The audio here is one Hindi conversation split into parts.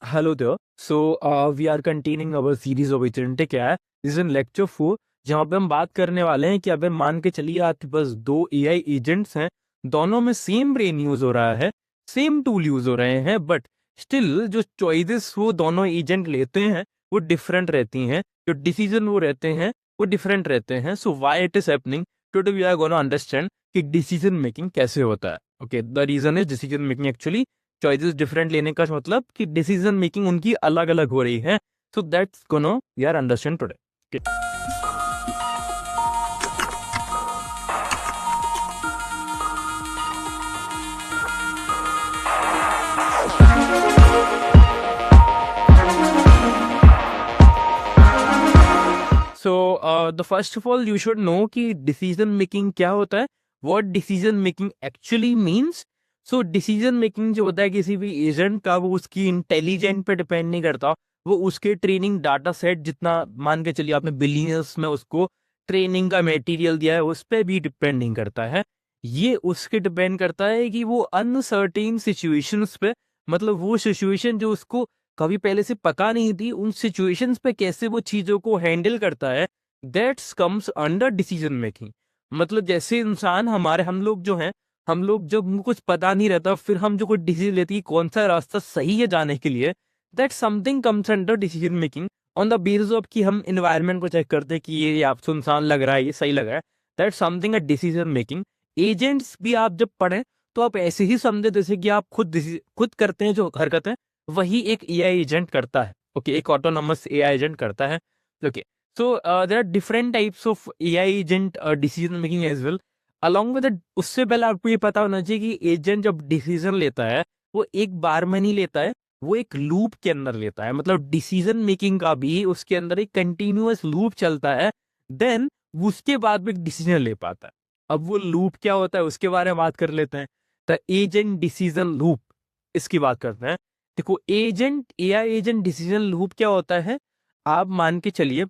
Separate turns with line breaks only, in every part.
Hello there. We are continuing our series of agentic AI. This is in lecture 4 जहाँ पे हम बात करने वाले हैं कि अगर मान के चलिए आपके पास दो एआई एजेंट्स हैं, दोनों में सेम ब्रेन यूज हो रहा है, सेम टूल यूज हो रहे हैं, बट स्टिल जो चॉइसेस वो दोनों एजेंट लेते हैं वो डिफरेंट रहती हैं, जो डिसीजन वो रहते हैं वो डिफरेंट रहते हैं. So why it is happening, today we are gonna understand कि डिसीजन मेकिंग कैसे होता है. Okay, the reason is decision making actually choices different लेने का मतलब कि डिसीजन मेकिंग उनकी अलग अलग हो रही है. So that's gonna we are understand today. So the first of all you should know कि डिसीजन मेकिंग क्या होता है, what decision making actually means. So decision making जो होता है किसी भी एजेंट का, वो उसकी इंटेलिजेंट पे डिपेंड नहीं करता, वो उसके ट्रेनिंग डाटा सेट जितना मान के चलिए आपने बिलियंस में उसको ट्रेनिंग का मटेरियल दिया है उस पर भी डिपेंड नहीं करता है. ये उसके डिपेंड करता है कि वो अनसर्टेन सिचुएशंस पे, मतलब वो सिचुएशन जो उसको कभी पहले से पता नहीं थी, उन सिचुएशंस पे कैसे वो चीजों को हैंडल करता है, that's comes under decision making. मतलब जैसे इंसान हमारे हम लोग जो हैं, हम लोग जब हमको कुछ पता नहीं रहता फिर हम जो कोई डिसीजन लेती है कौन सा रास्ता सही है जाने के लिए, that something comes under decision making on the basis of कि हम इन्वायरमेंट को चेक करते हैं कि ये आप सुनसान लग रहा है, ये सही लग रहा है, that something a decision making. Agents भी आप जब पढ़ें तो आप ऐसे ही समझे जैसे कि आप खुद करते हैं जो हरकतें, वही एक एआई एजेंट करता है. ओके, एक ऑटोनोमस एआई एजेंट करता है. Okay, so there are different types of AI agent decision making as well. Along with that, उससे पहले आपको ये पता होना चाहिए कि एजेंट जब डिसीजन लेता है वो एक बार में नहीं लेता है, वो एक लूप के अंदर लेता है. मतलब डिसीजन मेकिंग का भी उसके अंदर एक कंटिन्यूअस लूप चलता है, देन उसके बाद भी डिसीजन ले पाता है. अब वो लूप क्या होता है उसके बारे में बात कर लेते हैं. द एजेंट डिसीजन लूप, इसकी बात करते हैं. देखो, agent AI agent decision loop क्या होता है, आप मान के चलिए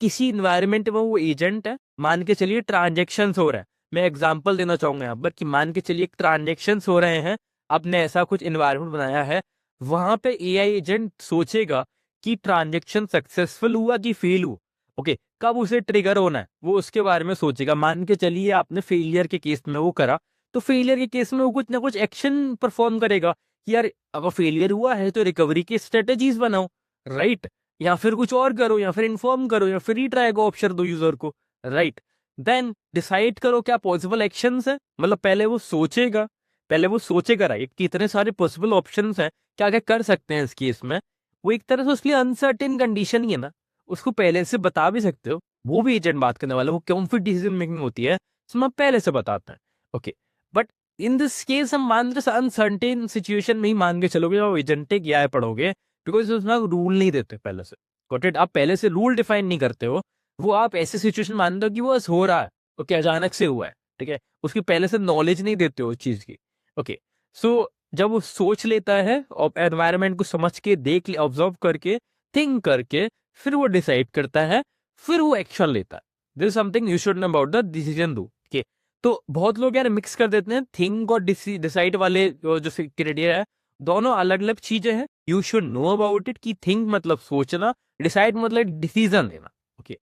किसी इन्वायरमेंट में वो एजेंट है, मान के चलिए ट्रांजेक्शन हो रहा है. मैं एग्जांपल देना चाहूंगा यहाँ पर कि मान के चलिए ट्रांजेक्शन हो रहे हैं, आपने ऐसा कुछ इन्वायरमेंट बनाया है, वहां पे एआई एजेंट सोचेगा कि ट्रांजेक्शन सक्सेसफुल हुआ कि फेल हुआ. ओके, कब उसे ट्रिगर होना है वो उसके बारे में सोचेगा. मान के चलिए आपने फेलियर के केस में वो करा, तो फेलियर के केस में वो कुछ ना कुछ एक्शन परफॉर्म करेगा कि यार अगर फेलियर हुआ है तो रिकवरी की स्ट्रेटेजीज बनाओ, राइट, या फिर कुछ और करो, या फिर इन्फॉर्म करो, या फिर रीट्राई का ऑप्शन दो यूजर को, राइट. देन डिसाइड करो क्या पॉसिबल एक्शंस है. मतलब पहले वो सोचेगा राइट कि इतने सारे पॉसिबल ऑप्शंस हैं, क्या क्या कर सकते हैं इस केस में. वो एक तरह से उसके लिए अनसर्टेन कंडीशन ही है ना, उसको पहले से बता भी सकते हो. वो भी एजेंट बात करने वाला, वो कौन सी डिसीजन मेकिंग होती है इसमें आप पहले से बताते हैं. Okay, but in this case हम मान रहे अनसर्टेन सिचुएशन में ही मान के चलोगे और एजेंटिक एआई पढ़ोगे, बिकॉज उसमें रूल नहीं देते पहले से. गॉट इट, आप पहले से रूल डिफाइन नहीं करते हो, वो आप ऐसे सिचुएशन मानते हो कि वो बस हो रहा है, ओके, अचानक से हुआ है, ठीक है, उसकी पहले से नॉलेज नहीं देते हो उस चीज की. ओके, सो जब वो सोच लेता है और एनवायरनमेंट को समझ के देख ऑब्जर्व करके थिंक करके फिर वो डिसाइड करता है, फिर वो एक्शन लेता है. This something you should know about the decision रू. ओके, तो बहुत लोग यार मिक्स कर देते हैं थिंक और डिसाइड वाले जो क्राइटेरिया है, दोनों अलग अलग चीजें हैं. You should know about it कि थिंक मतलब सोचना, डिसाइड मतलब डिसीजन लेना. Okay,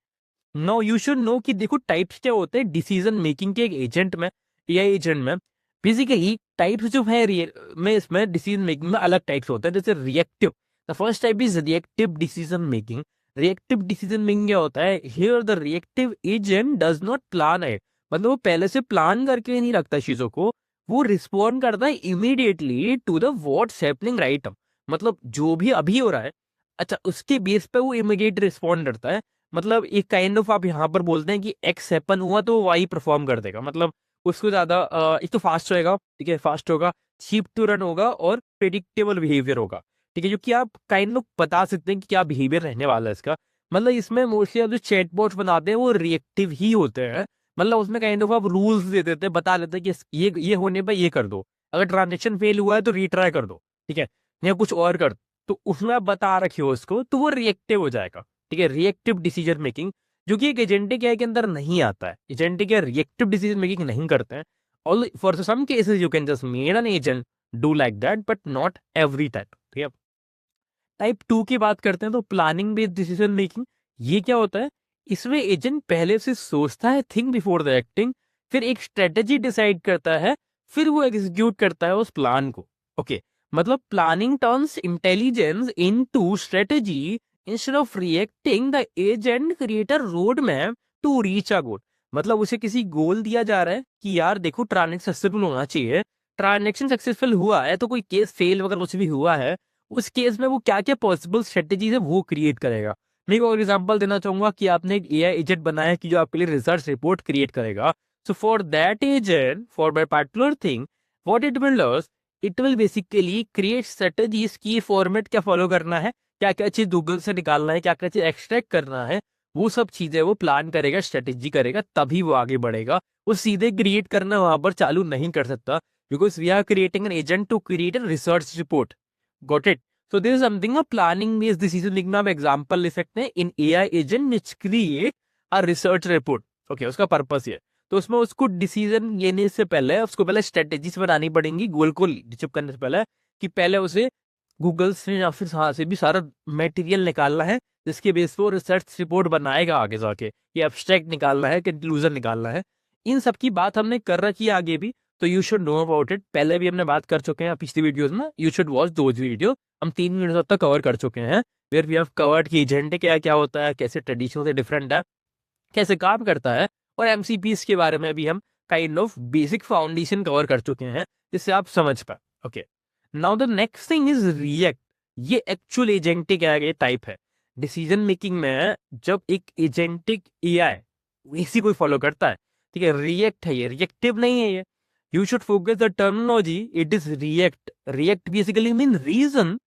no you should know कि देखो टाइप्स क्या होते हैं डिसीजन मेकिंग के एक एजेंट में, एआई एजेंट में. बेसिकली टाइप्स जो है में इसमें डिसीजन मेकिंग में अलग टाइप्स होते हैं. जैसे reactive, the first type is reactive decision making. Reactive decision making क्या होता है, here the reactive agent does not plan है, मतलब वो पहले से प्लान करके नहीं रखता चीजों को, वो रिस्पॉन्ड करता है immediately to the what's happening right. मतलब जो भी अभी हो रहा है, अच्छा, उसके बेस पे वो इमीडिएट रिस्पॉन्ड करता है. मतलब एक काइंड ऑफ आप यहाँ पर बोलते हैं कि एक्स हैपन हुआ तो वाई परफॉर्म कर देगा. मतलब उसको ज्यादा एक तो फास्ट होएगा, ठीक है, फास्ट होगा, चीप टू रन होगा और प्रेडिक्टेबल बिहेवियर होगा, ठीक है, क्योंकि आप काइंड ऑफ बता सकते हैं कि क्या बिहेवियर रहने वाला है इसका. मतलब इसमें मोस्टली आप जो चैटबॉट बनाते हैं वो रिएक्टिव ही होते हैं. मतलब उसमें काइंड ऑफ आप रूल्स दे देते हैं, बता देते हैं कि ये होने पर ये कर दो, अगर ट्रांजेक्शन फेल हुआ है तो रीट्राई कर दो, ठीक है, या कुछ और कर दो. तो उसमें आप बता रखे हो उसको तो वो रिएक्टिव हो जाएगा. ठीक है, रिएक्टिव डिसीजन मेकिंग जो कि एक एजेंटिक एआई के अंदर नहीं आता है. एजेंटिक या रिएक्टिव डिसीजन मेकिंग नहीं करते हैं. All for some cases you can just made an agent do like that, but not every time. ठीक है, टाइप 2 की बात करते हैं तो प्लानिंग बेस्ड डिसीजन मेकिंग, ये क्या होता है, इसमें एजेंट पहले से सोचता है, थिंक बिफोर द एक्टिंग, फिर एक स्ट्रेटेजी डिसाइड करता है, फिर वो एग्जीक्यूट करता है उस प्लान को। ओके, मतलब planning turns intelligence into strategy. Instead of reacting the agent create a road map to reach a goal. मतलब उसे किसी गोल दिया जा रहा है कि यार देखो ट्रांजेक्शन सक्सेसफुल होना चाहिए, ट्रांजेक्शन सक्सेसफुल हुआ है तो कोई केस फेल वगैरह कुछ भी हुआ है, उस केस में वो क्या क्या पॉसिबल स्ट्रेटेजीज है वो क्रिएट करेगा। मैं एक और एग्जांपल देना चाहूंगा कि आपने एक एआई एजेंट बनाया कि जो आपके लिए रिसर्च रिपोर्ट क्रिएट करेगा। So for that agent, for that particular thing, what it will do, it will basically create strategies की फॉर्मेट क्या फॉलो करना है, क्या क्या चीज गूगल से निकालना है, क्या क्या चीज एक्सट्रैक्ट करना है, वो सब चीजें वो प्लान करेगा, स्ट्रेटेजी करेगा, तभी वो आगे बढ़ेगा। वो सीधे क्रिएट करना वहां पर चालू नहीं कर सकता, because we are creating an agent to create a research report. Got it? So this is something a planning based decision making में आप एग्जांपल ले सकते हैं in AI agent which create a research report। Okay, उसका पर्पस ये, तो उसमें उसको डिसीजन लेने से पहले उसको पहले स्ट्रेटेजीज बनानी पड़ेंगी गोल को अचीव करने से पहले, कि पहले उसे गूगल से या फिर कहाँ से भी सारा मटेरियल निकालना है जिसके बेस पर वो रिसर्च रिपोर्ट बनाएगा आगे जाके, ये एब्स्ट्रैक्ट निकालना है, कंक्लूजन निकालना है। इन सब की बात हमने कर रखी है आगे भी, तो you should know about it. पहले भी हमने बात कर चुके हैं पिछली वीडियोस में, you should watch those video. हम 3 मिनट तक कवर कर चुके हैं, वेयर वी हैव कवर्ड कि एजेंट क्या क्या होता है, कैसे ट्रेडिशनल से डिफरेंट है, कैसे काम करता है, और एमसीपीस के बारे में भी हम kind of basic foundation cover कर चुके हैं जिससे आप समझ पाए। Okay, now the next thing is react. ये एक्चुअल एजेंटिक एआई टाइप है डिसीजन मेकिंग में। जब एक एजेंटिक एआई इसी को फॉलो करता है, ठीक है, रिएक्ट है, ये रिएक्टिव नहीं है ये। You should focus the terminology, it is react. React basically mean reason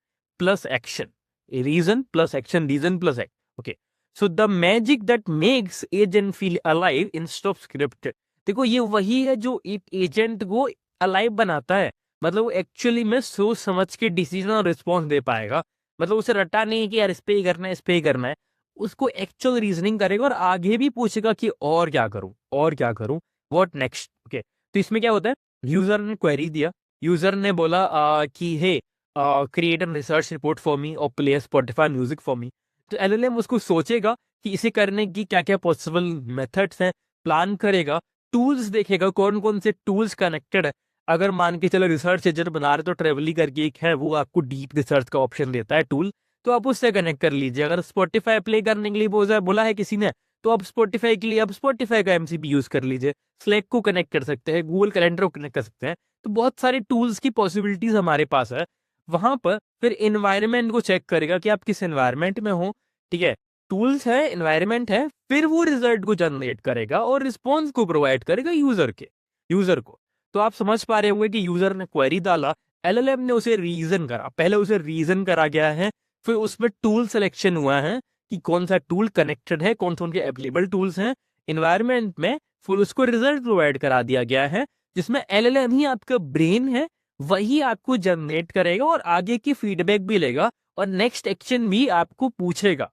plus action, reason plus action, reason plus act. Okay, so the magic that makes agent feel alive instead of scripted. देखो ये वही है जो एक एजेंट को अलाइव बनाता है, मतलब वो एक्चुअली में सोच समझ के डिसीजन और रिस्पॉन्स दे पाएगा। मतलब उसे रटा नहीं है कि यार इस पे ही करना है, इस पे ही करना है, उसको एक्चुअल रीजनिंग करेगा और आगे भी पूछेगा कि और क्या करूं, और क्या करूं, व्हाट नेक्स्ट। ओके, तो इसमें क्या होता है, यूजर ने क्वेरी दिया, यूजर ने बोला कि hey create an research report for me और play Spotify music for me. तो एलएलएम उसको सोचेगा कि इसे करने की क्या क्या पॉसिबल मेथड्स हैं, प्लान करेगा, टूल्स देखेगा कौन कौन से टूल्स कनेक्टेड है। अगर मान के चलो रिसर्च एजेंट बना रहे तो ट्रेवली करके एक है, वो आपको डीप रिसर्च का ऑप्शन देता है टूल, तो आप उससे कनेक्ट कर लीजिए। अगर स्पॉटिफाई प्ले करने के लिए बोला है किसी ने, तो आप स्पॉटिफाई के लिए आप स्पॉटिफाई का एमसीपी यूज कर लीजिए। स्लैक को कनेक्ट कर सकते हैं, गूगल कैलेंडर को कनेक्ट कर सकते हैं। तो बहुत सारे टूल्स की पॉसिबिलिटीज हमारे पास है। वहां पर फिर एनवायरनमेंट को चेक करेगा कि आप किस एनवायरनमेंट में हो, ठीक है, टूल्स है, एनवायरनमेंट है, फिर वो रिजल्ट को जनरेट करेगा और रिस्पॉन्स को प्रोवाइड करेगा यूजर को। तो आप समझ पा रहे होंगे कि यूजर ने क्वेरी डाला, एलएलएम ने उसे रीजन करा, पहले उसे रीजन करा गया है, फिर उसमें टूल सिलेक्शन हुआ है कि कौन सा टूल कनेक्टेड है, कौन से उनके अवेलेबल टूल्स हैं एनवायरनमेंट में, फिर उसको रिजल्ट प्रोवाइड करा दिया गया है, जिसमें एलएलएम ही आपका ब्रेन है, वही आपको जनरेट करेगा और आगे की फीडबैक भी लेगा और नेक्स्ट एक्शन भी आपको पूछेगा।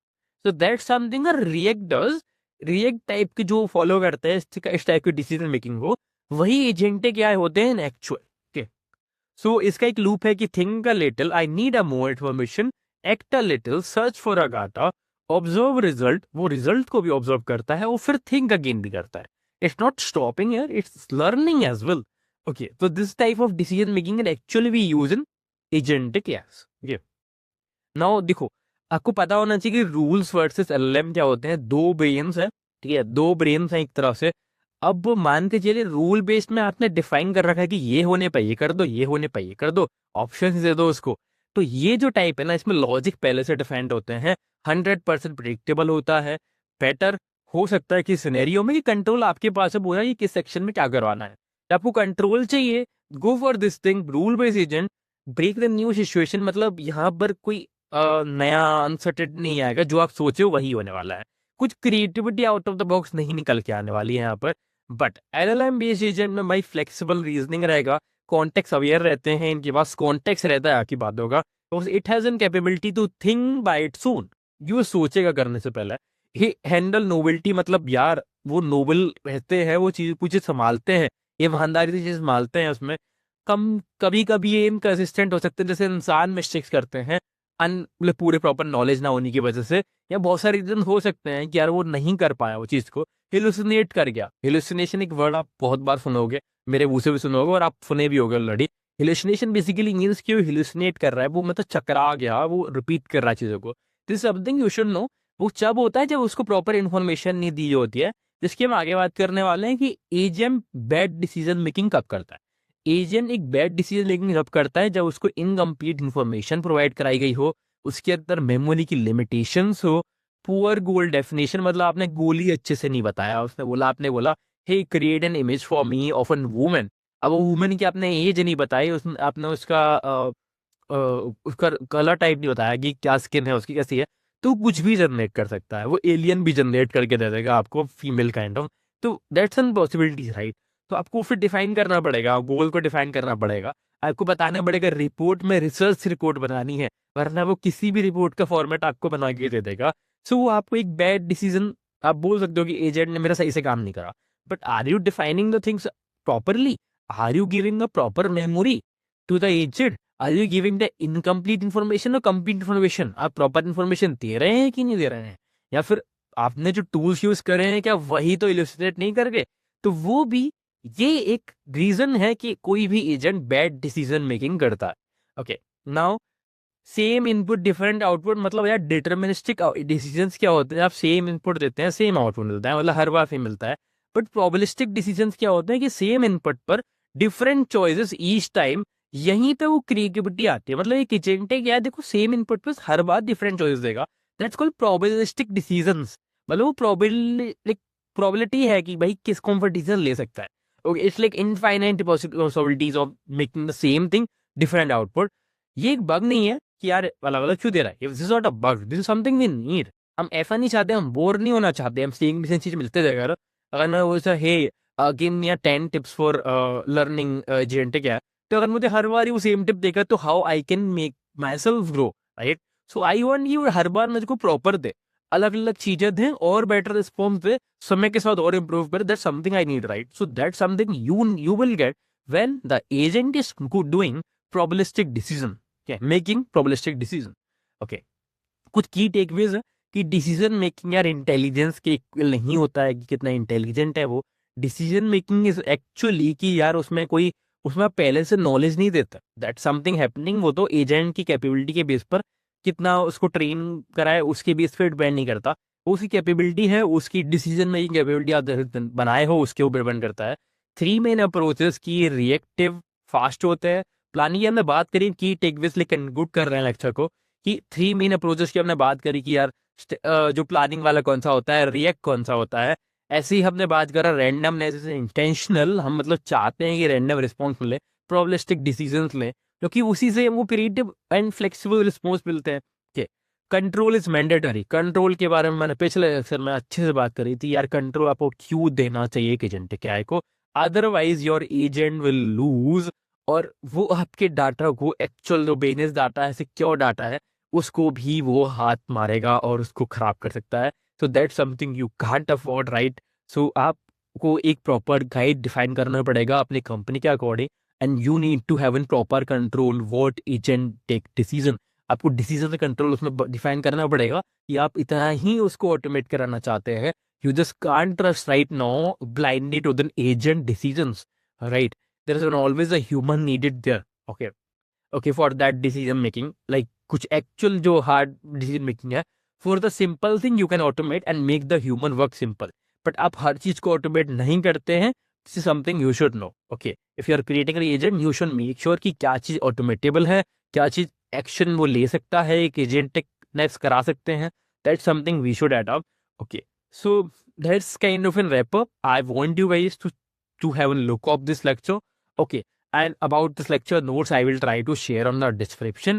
सो that something react does. React type के जो फॉलो करते हैं इस टाइप की डिसीजन मेकिंग को, वही एजेंटे क्या होते हैं एक्चुअल के। सो इसका एक लूप है कि think a little, I need a more information, act a little, search for a data, observe result, वो रिजल्ट को भी ऑब्जर्व करता है और फिर थिंक अगेन भी करता है। It's not stopping here, it's learning as well. Okay, तो this type of decision making is actually we use in agentic AI. Okay, now देखो, आपको पता होना चाहिए कि रूल्स वर्सेस एलएलएम क्या होते हैं। दो ब्रेन्स है, ठीक है, दो ब्रेन्स हैं एक तरह से। अब मान के चलिए रूल बेस्ड में आपने डिफाइन कर रखा है कि ये होने पर ये कर दो, ये होने पर ये कर दो, ऑप्शन दे दो उसको। तो ये जो टाइप है ना, इसमें लॉजिक पहले से डिफाइंड होते हैं, 100% प्रिडिक्टेबल होता है। बेटर हो सकता है कि सिनेरियो में कि कंट्रोल आपके पास है, पूरा ये किस सेक्शन में क्या करवाना है। आपको कंट्रोल चाहिए, go for this thing, rule based agent, break the new situation. मतलब यहाँ पर कोई नया अनसर्टेन नहीं आएगा, जो आप सोचे हो वही होने वाला है। कुछ creativity out of the box नहीं निकल के आने वाली है यहाँ पर। बट एलएलएम बेस्ड एजेंट में भाई फ्लेक्सिबल रीजनिंग रहेगा, कॉन्टेक्स्ट अवेयर रहते हैं, इनके पास कॉन्टेक्स्ट रहता है आपकी बातों का, तो it has an capability to think by its own. ये सोचेगा करने से पहले। ही हैंडल नोवेल्टी, मतलब यार वो नोबल रहते हैं, वो चीज कुछ संभालते हैं, ये ईमानदारी से चीज संभालते हैं। उसमें कम कभी कभी ये इनकंसिस्टेंट हो सकते हैं, जैसे इंसान मिस्टेक्स करते हैं, मतलब पूरे प्रॉपर नॉलेज ना होने की वजह से, या बहुत सारे रीजन हो सकते हैं कि यार वो नहीं कर पाया वो चीज को, हिलुसिनेट कर गया। हिलुसिनेशन एक वर्ड आप बहुत बार सुनोगे, मेरे मुंह से भी सुनोगे और आप सुने भी होगे ऑलरेडी। हिलुसिनेशन बेसिकली मीन्स कि वो हिलुसिनेट कर रहा है, वो मतलब चकरा गया, वो रिपीट कर रहा है चीजों को। This something you should no. वो जब होता है जब उसको प्रॉपर इन्फॉर्मेशन नहीं दी होती है, जिसकी हम आगे बात करने वाले हैं कि एजेंट बैड डिसीजन मेकिंग कब करता है। एजेंट एक बैड डिसीजन मेकिंग कब करता है, जब उसको इनकम्प्लीट इन्फॉर्मेशन प्रोवाइड कराई गई हो, उसके अंदर मेमोरी की लिमिटेशंस हो, पुअर गोल डेफिनेशन, मतलब आपने गोल ही अच्छे से नहीं बताया। उसने बोला, आपने बोला hey create an image for me of an woman. अब वो वुमन की आपने एज नहीं बताई, उसने आपने उसका कलर टाइप नहीं बताया कि क्या स्किन है उसकी, कैसी है, तो कुछ भी जनरेट कर सकता है। वो एलियन भी जनरेट करके दे देगा आपको, फीमेल काइंड ऑफ। तो दैट्स एन पॉसिबिलिटी, राइट। तो आपको फिर डिफाइन करना पड़ेगा, गोल को डिफाइन करना पड़ेगा, आपको बताना पड़ेगा रिपोर्ट में रिसर्च रिपोर्ट बनानी है, वरना वो किसी भी रिपोर्ट का फॉर्मेट आपको बना के दे देगा। सो वो आपको एक बैड डिसीजन, आप बोल सकते हो कि एजेंट ने मेरा सही से काम नहीं करा, but are you defining the things properly? Are you giving a proper memory to the agent? Are you giving the incomplete information और कंप्लीट इन्फॉर्मेशन? आप प्रॉपर इन्फॉर्मेशन दे रहे हैं कि नहीं दे रहे हैं? या फिर आपने जो टूल्स यूज करे हैं क्या वही तो इलस्ट्रेट नहीं कर गए? तो वो भी, ये एक रीजन है कि कोई भी एजेंट बैड डिसीजन मेकिंग करता है। Okay, now same input different output, मतलब यार डिटर्मिनिस्टिक डिसीजंस क्या होते हैं? आप सेम इनपुट देते हैं सेम आउटपुट मिलता है, मतलब हर बार सेम मिलता है। बट प्रोबेबिलिस्टिक डिसीजंस क्या होते हैं कि सेम इनपुट पर डिफरेंट चॉइसेस ईच टाइम, यहीं पे वो क्रिएटिविटी आती है। मतलब एक एजेंट है क्या, देखो सेम इनपुट पर हर बार डिफरेंट चॉइस देगा, दैट्स कॉल्ड प्रोबेबिलिस्टिक डिसीजंस। मतलब वो प्रोबेबिलिटी है कि भाई किस कौन सा डिसीजन ले सकता है। Okay, it's like infinite possibilities of making the same thing different output. ये एक बग नहीं है कि यार अलग अलग क्यों दे रहा है, this is not a bug, this is something we need. हम ऐसा नहीं चाहते, हम बोर नहीं होना चाहते, हम सेम भी चीज मिलते जाएगा। अगर मैं वो hey give me 10 tips for learning जेएनटेक है, तो अगर मुझे हर बार वो सेम टिप देगा तो how I can make myself grow, right? So I want you हर बार मुझको प्रॉपर दे, अलग अलग चीजें दे और बेटर रिस्पॉन्स दे, समय के साथ और इम्प्रूव करे। That's something I need, right? So that's something you will get when the agent is doing probabilistic decision, okay, making probabilistic decision। okay, कुछ की टेकअवेज है कि डिसीजन मेकिंग यार इंटेलिजेंस के इक्वल नहीं होता है कि कितना इंटेलिजेंट है वो। डिसीजन मेकिंग इज एक्चुअली कि यार उसमें कोई, उसमें आप पहले से नॉलेज नहीं देता, दैट समथिंग हैपनिंग। वो तो एजेंट की कैपेबिलिटी के बेस पर कितना उसको ट्रेन कराए उसके बेस पर डिपेंड नहीं करता। वो उसकी कैपेबिलिटी है, उसकी डिसीजन मेकिंग कैपेबिलिटी आप बनाए हो उसके ऊपर डिपेंड करता है। थ्री मेन अप्रोचेस की रिएक्टिव, फास्ट होते हैं, प्लानिंग की हमने बात करी, की टेकअवेज लेकर कंक्लूड कर रहे हैं लेक्चर को कि थ्री मेन अप्रोचेस की हमने बात करी कि यार जो प्लानिंग वाला कौन सा होता है, रिएक्ट कौन सा होता है। ऐसे ही हमने बात करा रैंडमनेस, इंटेंशनल, हम मतलब चाहते हैं कि रैंडम रिस्पॉन्स मिले, प्रोबेबिलिस्टिक डिसीजंस लें क्योंकि उसी से वो क्रिएटिव एंड फ्लेक्सिबल रिस्पॉन्स मिलते हैं। कंट्रोल इज मैंडेटरी, कंट्रोल के बारे में मैंने पिछले लेक्चर में अच्छे से बात करी थी यार, कंट्रोल आपको क्यों देना चाहिए एक एजेंट के आय को, otherwise your agent will lose. और वो आपके डाटा को, एक्चुअल जो बिजनेस डाटा है, सिक्योर डाटा है, उसको भी वो हाथ मारेगा और उसको खराब कर सकता है। So that something you can't afford, right? So आपको एक प्रॉपर गाइड डिफाइन करना पड़ेगा अपनी कंपनी के according, and you need to have in proper control what agent take decision. आपको डिसीजन से कंट्रोल उसमें डिफाइन करना पड़ेगा कि आप इतना ही उसको ऑटोमेट कराना चाहते हैं। You just can't trust right now blindly to the agent decisions, right? There is always a human needed there, okay, okay, for that decision making, like कुछ actual जो hard decision making है, for the simple thing you can automate and make the human work simple, but आप हर चीज को automate नहीं करते हैं। this is something you should know, okay, if you are creating an agent you should make sure कि क्या चीज automatable है, क्या चीज action वो ले सकता है, एक agent next करा सकते हैं, that's something we should adopt, okay। So that's kind of a wrap up। I want you guys to have a look of this lecture, okay, and about this lecture notes I will try to share on the description।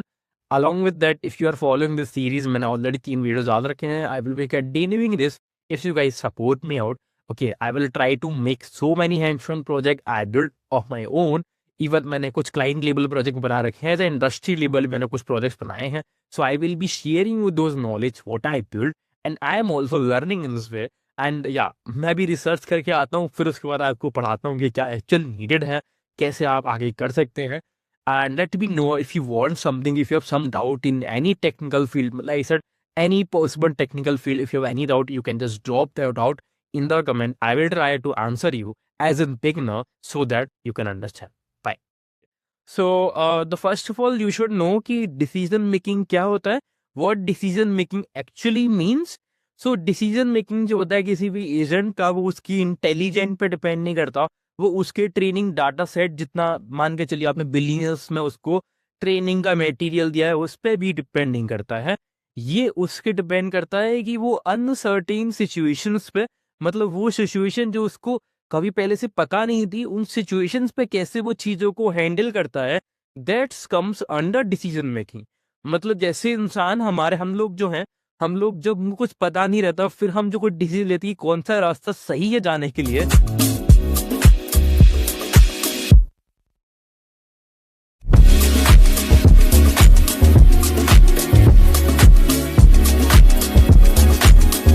along with that, if you are following this series, मैंने already 3 videos डाल रखे हैं, I will be continuing this if you guys support me out, okay। I will try to make so many hands-on project I built of my own, even मैंने कुछ client level project बना रखे हैं, the industry level मैंने कुछ projects बनाए हैं, so I will be sharing you those knowledge what I built, and I am also learning in this way। And या मैं भी रिसर्च करके आता हूँ, फिर उसके बाद आपको पढ़ाता हूँ कि क्या एक्चुअल नीडेड है, कैसे आप आगे कर सकते हैं। and let me know if you want something, if you have some doubt in any technical field, like I said, any possible technical field. If you have any doubt, you can just drop that doubt in the comment. I will try to answer you as a beginner so that you can understand. Bye. So the first of all, you should know कि decision making क्या होता है, what decision making actually means. So decision making जो होता है किसी भी एजेंट का, वो उसकी इंटेलिजेंट पे डिपेंड नहीं करता, वो उसके ट्रेनिंग डाटा सेट जितना मान के चलिए आपने बिलियंस में उसको ट्रेनिंग का मटेरियल दिया है, उस पर भी डिपेंड नहीं करता है। ये उसके डिपेंड करता है कि वो अनसर्टेन सिचुएशंस पे, मतलब वो सिचुएशन जो उसको कभी पहले से पता नहीं थी, उन सिचुएशंस पे कैसे वो चीज़ों को हैंडल करता है, that's comes under decision making. मतलब जैसे इंसान हम लोग जो हैं, हम लोग जब हमको कुछ पता नहीं रहता, फिर हम जो कोई डिसीजन लेते हैं कौन सा रास्ता सही है जाने के लिए,